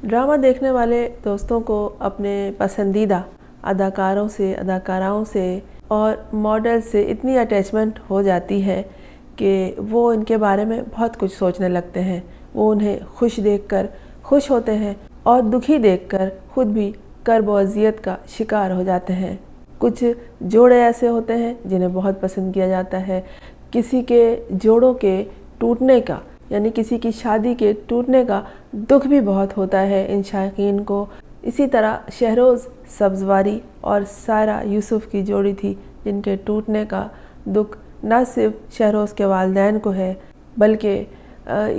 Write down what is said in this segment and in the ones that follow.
Drama देखने वाले दोस्तों को अपने पसंदीदा अदाकाराओं से और मॉडल से इतनी अटैचमेंट हो जाती है कि वो इनके बारे में बहुत कुछ सोचने लगते हैं। वो उन्हें खुश देखकर खुश होते हैं और दुखी देखकर खुद भी कर्ब व अज़ियत का शिकार हो जाते हैं। कुछ जोड़े ऐसे होते हैं जिन्हें बहुत पसंद किया जाता है। किसी के जोड़ों के टूटने का यानी किसी की शादी के टूटने का दुख भी बहुत होता है इन शायकीन को। इसी तरह शहरोज़ सब्ज़वारी और सायरा यूसुफ की जोड़ी थी जिनके टूटने का दुख न सिर्फ शहरोज़ के वालिदैन को है बल्कि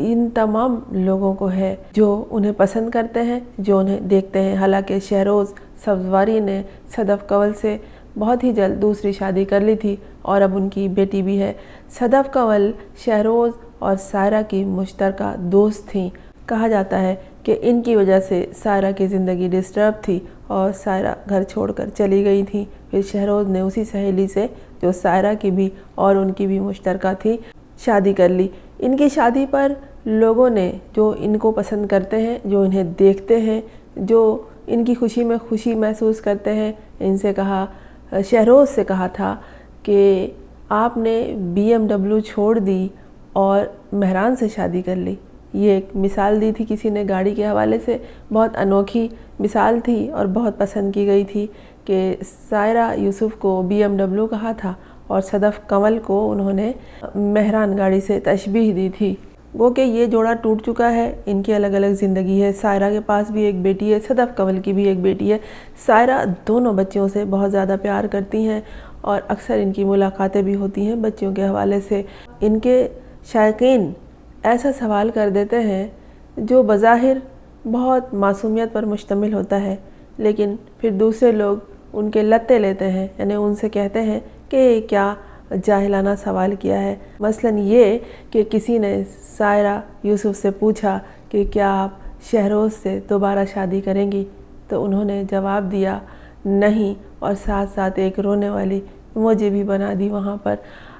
इन तमाम लोगों को है जो उन्हें पसंद करते हैं, जो उन्हें देखते हैं। हालांकि शहरोज़ सब्ज़वारी ने सदफ़ कंवल से बहुत ही जल्द दूसरी शादी कर ली थी और अब उनकी बेटी भी है। सदफ़ कंवल शहरोज़ और सायरा की मुश्तरका दोस्त थीं। कहा जाता है कि इनकी वजह से सायरा की ज़िंदगी डिस्टर्ब थी और सायरा घर छोड़कर चली गई थी। फिर शहरोज़ ने उसी सहेली से जो सायरा की भी और उनकी भी मुश्तरका थी शादी कर ली। इनकी शादी पर लोगों ने जो इनको पसंद करते हैं, जो इन्हें देखते हैं, जो इनकी खुशी में खुशी महसूस करते हैं, इनसे कहा, शहरोज़ से कहा था कि आपने BMW छोड़ दी और मेहरान से शादी कर ली। ये एक मिसाल दी थी किसी ने गाड़ी के हवाले से। बहुत अनोखी मिसाल थी और बहुत पसंद की गई थी कि सायरा यूसुफ को BMW कहा था और सदफ़ कंवल को उन्होंने मेहरान गाड़ी से तशबीह दी थी। वो कि ये जोड़ा टूट चुका है, इनकी अलग अलग ज़िंदगी है। सायरा के पास भी एक बेटी है, सदफ़ कंवल की भी एक बेटी है। सायरा दोनों बच्चियों से बहुत ज़्यादा प्यार करती हैं और अक्सर इनकी मुलाकातें भी होती हैं बच्चियों के हवाले से। इनके शायकीन ऐसा सवाल कर देते हैं जो बज़ाहिर बहुत मासूमियत पर मुश्तमिल होता है, लेकिन फिर दूसरे लोग उनके लत्ते लेते हैं, यानी उनसे कहते हैं कि क्या जाहिलाना सवाल किया है। मसलन ये कि किसी ने सायरा यूसुफ से पूछा कि क्या आप शहरोज़ से दोबारा शादी करेंगी, तो उन्होंने जवाब दिया नहीं और साथ साथ एक रोने वाली इमोजी भी बना दी वहाँ पर।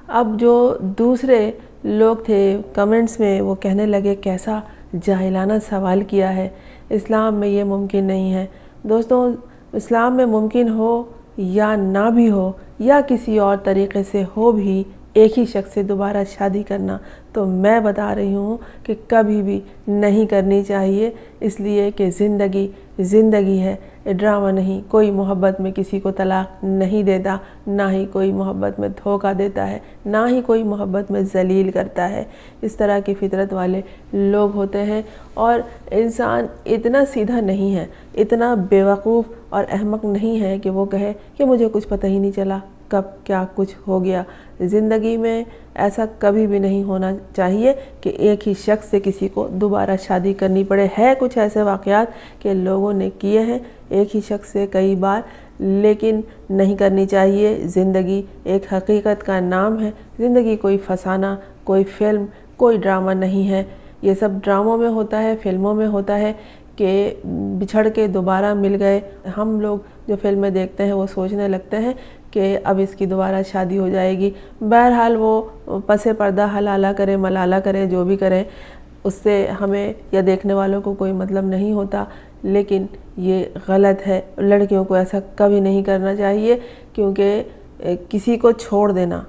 अब जो दूसरे लोग थे कमेंट्स में वो कहने लगे कैसा जाहिलाना सवाल किया है, इस्लाम में ये मुमकिन नहीं है। दोस्तों, इस्लाम में मुमकिन हो या ना भी हो या किसी और तरीक़े से हो भी एक ही शख्स से दोबारा शादी करना, तो मैं बता रही हूँ कि कभी भी नहीं करनी चाहिए, इसलिए कि ज़िंदगी है, ड्रामा नहीं। कोई मोहब्बत में किसी को तलाक नहीं देता, ना ही कोई मोहब्बत में धोखा देता है, ना ही कोई मोहब्बत में ज़लील करता है। इस तरह की फितरत वाले लोग होते हैं और इंसान इतना सीधा नहीं है, इतना बेवकूफ़ और अहमक नहीं है कि वो कहे कि मुझे कुछ पता ही नहीं चला कब क्या कुछ हो गया। ज़िंदगी में ऐसा कभी भी नहीं होना चाहिए कि एक ही शख्स से किसी को दोबारा शादी करनी पड़े। है कुछ ऐसे वाक़यात कि लोगों ने किए हैं एक ही शख्स से कई बार, लेकिन नहीं करनी चाहिए। ज़िंदगी एक हकीकत का नाम है। ज़िंदगी कोई फसाना, कोई फ़िल्म, कोई ड्रामा नहीं है। ये सब ड्रामों में होता है, फ़िल्मों में होता है कि बिछड़ के दोबारा मिल गए। हम लोग जो फिल्में देखते हैं वो सोचने लगते हैं कि अब इसकी दोबारा शादी हो जाएगी। बहरहाल वो पसे पर्दा हलाला करे मलाला करे जो भी करें, उससे हमें या देखने वालों को कोई मतलब नहीं होता, लेकिन ये गलत है। लड़कियों को ऐसा कभी नहीं करना चाहिए, क्योंकि किसी को छोड़ देना,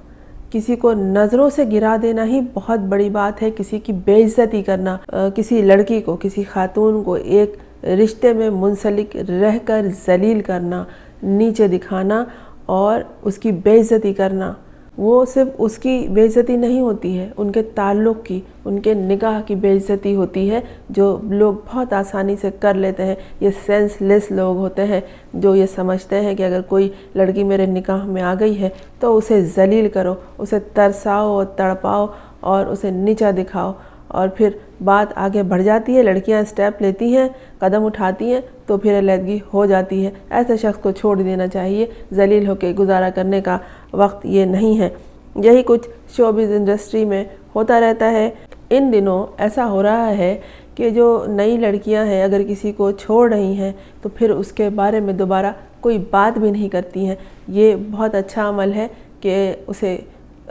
किसी को नज़रों से गिरा देना ही बहुत बड़ी बात है। किसी की बेइज्जती करना, किसी लड़की को, किसी खातून को एक रिश्ते में मुंसलिक रहकर जलील करना, नीचे दिखाना और उसकी बेइज्जती करना, वो सिर्फ उसकी बेइज्जती नहीं होती है, उनके ताल्लुक़ की, उनके निकाह की बेइज्जती होती है, जो लोग बहुत आसानी से कर लेते हैं। ये सेंसलेस लोग होते हैं जो ये समझते हैं कि अगर कोई लड़की मेरे निकाह में आ गई है तो उसे जलील करो, उसे तरसाओ और तड़पाओ और उसे नीचा दिखाओ, और फिर बात आगे बढ़ जाती है। लड़कियां स्टेप लेती हैं, कदम उठाती हैं, तो फिर अलहदगी हो जाती है। ऐसे शख्स को छोड़ देना चाहिए। जलील होकर गुजारा करने का वक्त ये नहीं है। यही कुछ शोबिज़ इंडस्ट्री में होता रहता है। इन दिनों ऐसा हो रहा है कि जो नई लड़कियां हैं अगर किसी को छोड़ रही हैं तो फिर उसके बारे में दोबारा कोई बात भी नहीं करती हैं। ये बहुत अच्छा अमल है कि उसे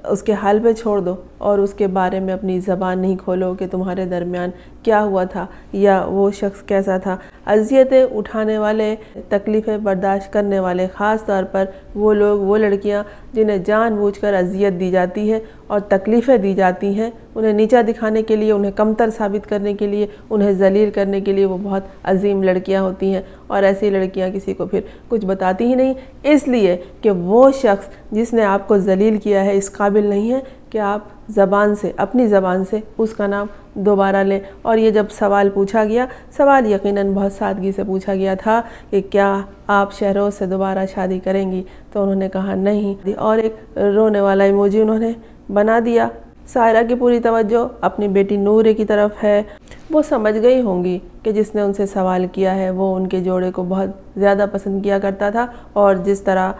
उसके हाल पे छोड़ दो और उसके बारे में अपनी ज़बान नहीं खोलो कि तुम्हारे दरमियान क्या हुआ था या वो शख्स कैसा था। اذیتیں اٹھانے والے، تکلیفیں برداشت کرنے والے، خاص طور پر وہ لوگ، وہ لڑکیاں جنہیں جان بوجھ کر اذیت دی جاتی ہے اور تکلیفیں دی جاتی ہیں، انہیں نیچا دکھانے کے لیے، انہیں کمتر ثابت کرنے کے لیے، انہیں ذلیل کرنے کے لیے وہ بہت عظیم لڑکیاں ہوتی ہیں، اور ایسی لڑکیاں کسی کو پھر کچھ بتاتی ہی نہیں، اس لیے کہ وہ شخص جس نے آپ کو ذلیل کیا ہے اس قابل نہیں ہے کہ آپ زبان سے، اپنی زبان سے اس کا نام دوبارہ لیں۔ اور یہ جب سوال پوچھا گیا، سوال یقیناً بہت سادگی سے پوچھا گیا تھا کہ کیا آپ شہروز سے دوبارہ شادی کریں گی، تو انہوں نے کہا نہیں، اور ایک رونے والا ایموجی انہوں نے بنا دیا۔ سائرہ کی پوری توجہ اپنی بیٹی نور کی طرف ہے۔ وہ سمجھ گئی ہوں گی کہ جس نے ان سے سوال کیا ہے وہ ان کے جوڑے کو بہت زیادہ پسند کیا کرتا تھا، اور جس طرح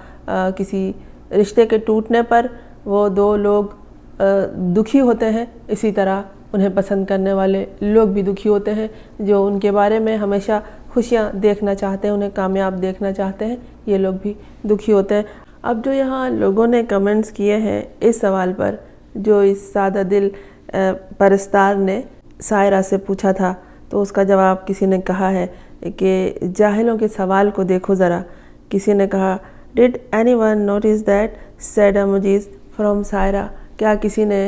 کسی رشتے کے ٹوٹنے پر وہ دو لوگ دکھی ہوتے ہیں، اسی طرح انہیں پسند کرنے والے لوگ بھی دکھی ہوتے ہیں، جو ان کے بارے میں ہمیشہ خوشیاں دیکھنا چاہتے ہیں، انہیں کامیاب دیکھنا چاہتے ہیں، یہ لوگ بھی دکھی ہوتے ہیں۔ اب جو یہاں لوگوں نے کمنٹس کیے ہیں اس سوال پر، جو اس سادہ دل پرستار نے سائرہ سے پوچھا تھا، تو اس کا جواب کسی نے کہا ہے کہ جاہلوں کے سوال کو دیکھو ذرا۔ کسی نے کہا Did anyone notice that sad emojis from Saira? کیا کسی نے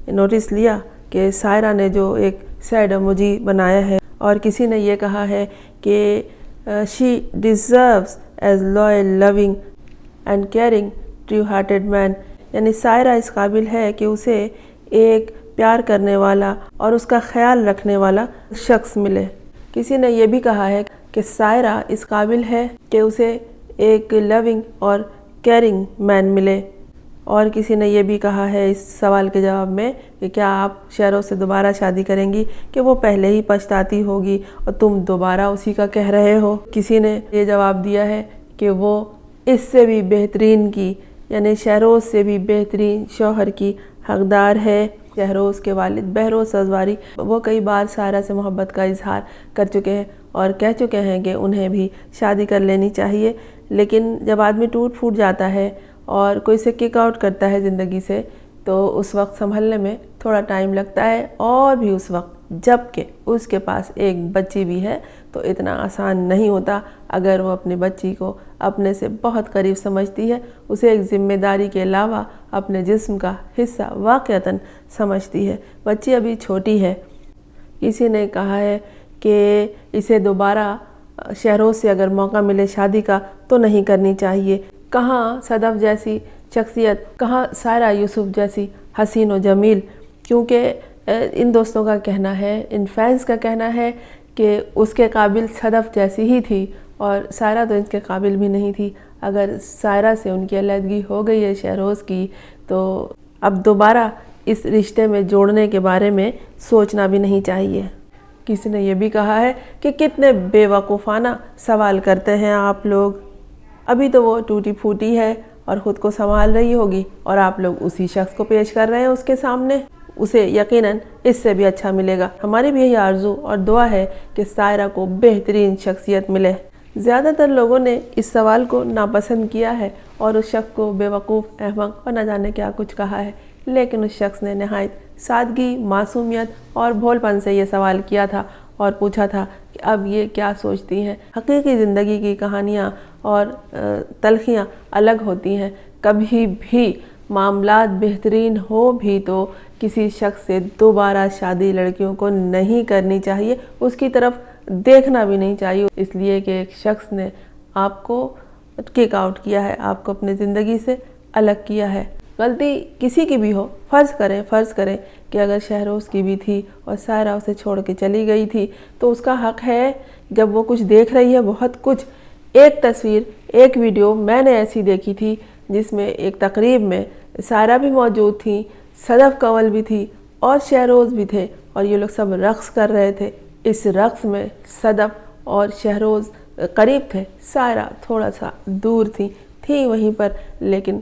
نوٹس لیا کہ سائرہ نے جو ایک سیڈ ایموجی بنایا ہے؟ اور کسی نے یہ کہا ہے کہ she deserves as loyal, loving and caring, true-hearted man، یعنی سائرہ اس قابل ہے کہ اسے ایک پیار کرنے والا اور اس کا خیال رکھنے والا شخص ملے۔ کسی نے یہ بھی کہا ہے کہ سائرہ اس قابل ہے کہ اسے ایک لونگ اور کیئرنگ مین ملے۔ اور کسی نے یہ بھی کہا ہے اس سوال کے جواب میں کہ کیا آپ شہروز سے دوبارہ شادی کریں گی، کہ وہ پہلے ہی پچھتاتی ہوگی اور تم دوبارہ اسی کا کہہ رہے ہو۔ کسی نے یہ جواب دیا ہے کہ وہ اس سے بھی بہترین کی، یعنی شہروز سے بھی بہترین شوہر کی حقدار ہے۔ شہروز کے والد بہروز سزواری، وہ کئی بار سائرہ سے محبت کا اظہار کر چکے ہیں اور کہہ چکے ہیں کہ انہیں بھی شادی کر لینی چاہیے، لیکن جب آدمی ٹوٹ پھوٹ جاتا ہے اور کوئی سے کک آؤٹ کرتا ہے زندگی سے، تو اس وقت سنبھلنے میں تھوڑا ٹائم لگتا ہے، اور بھی اس وقت جب کہ اس کے پاس ایک بچی بھی ہے تو اتنا آسان نہیں ہوتا۔ اگر وہ اپنی بچی کو اپنے سے بہت قریب سمجھتی ہے، اسے ایک ذمہ داری کے علاوہ اپنے جسم کا حصہ واقعتاً سمجھتی ہے۔ بچی ابھی چھوٹی ہے۔ کسی نے کہا ہے کہ اسے دوبارہ شہروز سے اگر موقع ملے شادی کا تو نہیں کرنی چاہیے۔ کہاں صدف جیسی شخصیت، کہاں سائرہ یوسف جیسی حسین و جمیل، کیونکہ ان دوستوں کا کہنا ہے، ان فینس کا کہنا ہے کہ اس کے قابل صدف جیسی ہی تھی، اور سائرہ تو اس کے قابل بھی نہیں تھی۔ اگر سائرہ سے ان کی علیحدگی ہو گئی ہے شہروز کی، تو اب دوبارہ اس رشتے میں جوڑنے کے بارے میں سوچنا بھی نہیں چاہیے۔ کسی نے یہ بھی کہا ہے کہ کتنے بے وقوفانہ سوال کرتے ہیں آپ لوگ، ابھی تو وہ ٹوٹی پھوٹی ہے اور خود کو سنبھال رہی ہوگی، اور آپ لوگ اسی شخص کو پیش کر رہے ہیں اس کے سامنے، اسے یقیناً اس سے بھی اچھا ملے گا۔ ہماری بھی یہی آرزو اور دعا ہے کہ سائرہ کو بہترین شخصیت ملے۔ زیادہ تر لوگوں نے اس سوال کو ناپسند کیا ہے اور اس شخص کو بے وقوف، احمق اور نہ جانے کیا کچھ کہا ہے، لیکن اس شخص نے نہایت سادگی، معصومیت اور بھول پن سے یہ سوال کیا تھا اور پوچھا تھا کہ اب یہ کیا سوچتی ہیں۔ حقیقی زندگی کی کہانیاں اور تلخیاں الگ ہوتی ہیں۔ کبھی بھی معاملات بہترین ہو بھی تو کسی شخص سے دوبارہ شادی لڑکیوں کو نہیں کرنی چاہیے، اس کی طرف دیکھنا بھی نہیں چاہیے، اس لیے کہ ایک شخص نے آپ کو کک آؤٹ کیا ہے، آپ کو اپنی زندگی سے الگ کیا ہے۔ غلطی کسی کی بھی ہو، فرض کریں کہ اگر شہروز کی بھی تھی اور سائرہ اسے چھوڑ کے چلی گئی تھی، تو اس کا حق ہے جب وہ کچھ دیکھ رہی ہے، بہت کچھ۔ ایک تصویر، ایک ویڈیو میں نے ایسی دیکھی تھی جس میں ایک تقریب میں سائرہ بھی موجود تھی، صدف کنول بھی تھی اور شہروز بھی تھے، اور یہ لوگ سب رقص کر رہے تھے۔ اس رقص میں صدف اور شہروز قریب تھے، سائرہ تھوڑا سا دور تھی وہیں پر، لیکن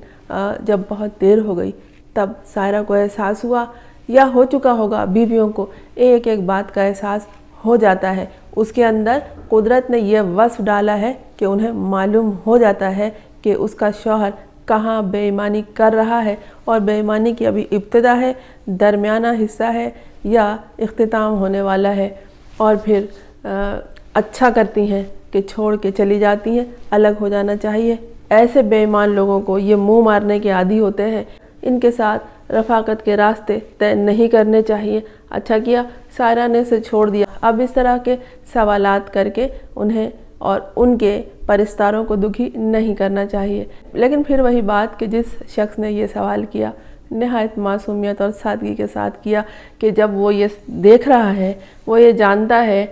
جب بہت دیر ہو گئی تب سائرہ کو احساس ہوا، یا ہو چکا ہوگا، بیویوں کو ایک ایک بات کا احساس ہو جاتا ہے۔ اس کے اندر قدرت نے یہ وصف ڈالا ہے کہ انہیں معلوم ہو جاتا ہے کہ اس کا شوہر کہاں بے ایمانی کر رہا ہے، اور بے ایمانی کی ابھی ابتدا ہے، درمیانہ حصہ ہے، یا اختتام ہونے والا ہے۔ اور پھر अच्छा करती हैं कि छोड़ के चली जाती हैं, अलग हो जाना चाहिए। ऐसे बेईमान लोगों को ये मुंह मारने के आदी होते हैं, इनके साथ रफ़ाकत के रास्ते तय नहीं करने चाहिए। अच्छा किया सायरा ने इसे छोड़ दिया। अब इस तरह के सवालात करके उन्हें और उनके परिस्तारों को दुखी नहीं करना चाहिए। लेकिन फिर वही बात कि जिस शख्स ने ये सवाल किया नहायत मासूमियत और सादगी के साथ किया कि जब वो ये देख रहा है, वो ये जानता है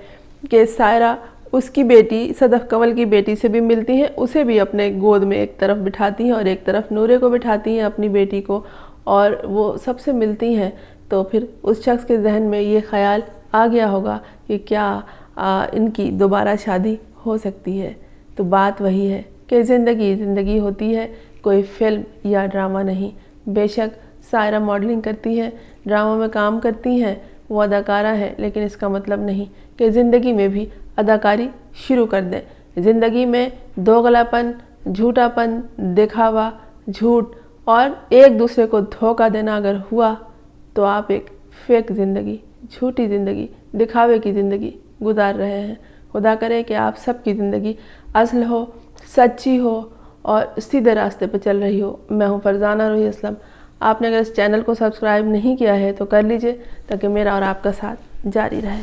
कि सायरा उसकी बेटी सदफ कंवल की बेटी से भी मिलती हैं, उसे भी अपने गोद में एक तरफ बिठाती हैं और एक तरफ नूरे को बिठाती हैं अपनी बेटी को, और वो सबसे मिलती हैं, तो फिर उस शख्स के जहन में ये ख़याल आ गया होगा कि क्या इनकी दोबारा शादी हो सकती है। तो बात वही है कि ज़िंदगी होती है, कोई फिल्म या ड्रामा नहीं। बेशक सायरा मॉडलिंग करती है, ड्रामों में काम करती हैं, वो अदाकारा है, लेकिन इसका मतलब नहीं कि ज़िंदगी में भी अदाकारी शुरू कर दें। ज़िंदगी में दोगलापन, झूठापन, दिखावा, झूठ और एक दूसरे को धोखा देना अगर हुआ तो आप एक फेक ज़िंदगी, झूठी ज़िंदगी, दिखावे की ज़िंदगी गुजार रहे हैं। खुदा करे कि आप सबकी ज़िंदगी असल हो, सच्ची हो और सीधे रास्ते पर चल रही हो। मैं हूँ फरजाना रूही असलम। आपने अगर इस चैनल को सब्सक्राइब नहीं किया है तो कर लीजिए ताकि मेरा और आपका साथ जारी रहे।